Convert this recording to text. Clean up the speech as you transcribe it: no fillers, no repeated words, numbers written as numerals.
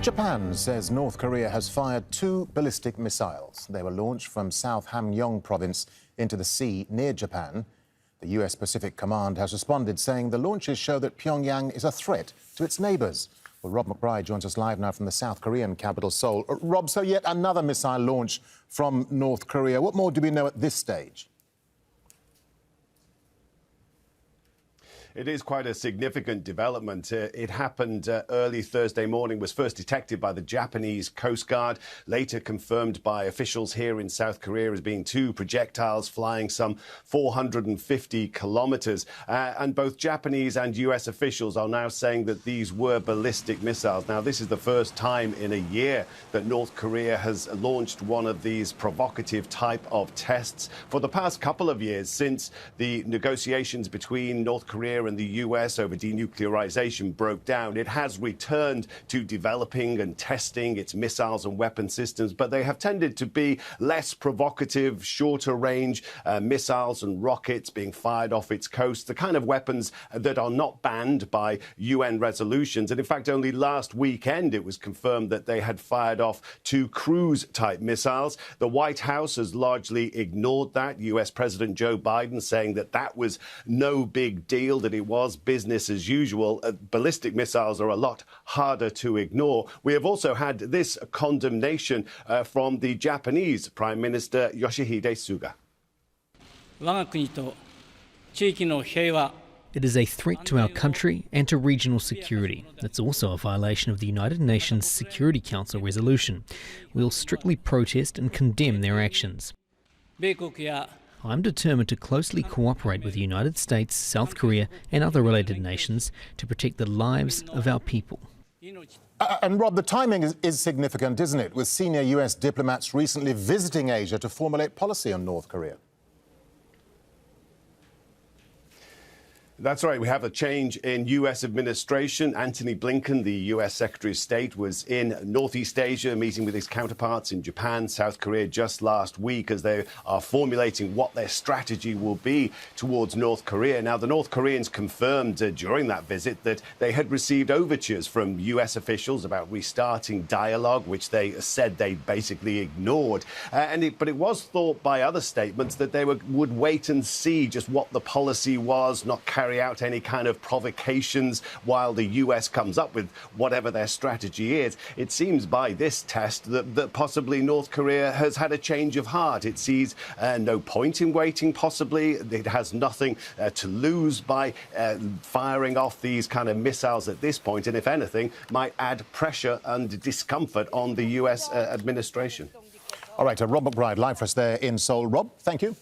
Japan says North Korea has fired 2 ballistic missiles. They were launched from South Hamgyong province into the sea near Japan. The US Pacific Command has responded, saying the launches show that Pyongyang is a threat to its neighbours. Well, Rob McBride joins us live now from the South Korean capital, Seoul. Rob, so yet another missile launch from North Korea. What more do we know at this stage? It is quite a significant development. It happened early Thursday morning, was first detected by the Japanese Coast Guard, later confirmed by officials here in South Korea as being 2 projectiles flying some 450 kilometres. And both Japanese and US officials are now saying that these were ballistic missiles. Now, this is the first time in a year that North Korea has launched one of these provocative type of tests. For the past couple of years, since the negotiations between North Korea and the US over denuclearization broke down, it has returned to developing and testing its missiles and weapon systems, but they have tended to be less provocative, shorter range missiles and rockets being fired off its coast, the kind of weapons that are not banned by UN resolutions. And in fact, only last weekend it was confirmed that they had fired off 2 cruise-type missiles. The White House has largely ignored that. US President Joe Biden saying that that was no big deal, that it was business as usual. Ballistic missiles are a lot harder to ignore. We have also had this condemnation from the Japanese Prime Minister Yoshihide Suga. It is a threat to our country and to regional security. It's also a violation of the United Nations Security Council resolution. We'll strictly protest and condemn their actions. I'm determined to closely cooperate with the United States, South Korea and other related nations to protect the lives of our people. And Rob, the timing is significant, isn't it, with senior US diplomats recently visiting Asia to formulate policy on North Korea? That's right. We have a change in U.S. administration. Antony Blinken, the U.S. Secretary of State, was in Northeast Asia meeting with his counterparts in Japan, South Korea just last week as they are formulating what their strategy will be towards North Korea. Now, the North Koreans confirmed during that visit that they had received overtures from U.S. officials about restarting dialogue, which they said they basically ignored. But it was thought by other statements that they would wait and see just what the policy was, not carry out any kind of provocations while the US comes up with whatever their strategy is. It seems by this test that possibly North Korea has had a change of heart. It sees no point in waiting, possibly. It has nothing to lose by firing off these kind of missiles at this point, and if anything, might add pressure and discomfort on the US administration. All right, Rob McBride, live for us there in Seoul. Rob, thank you.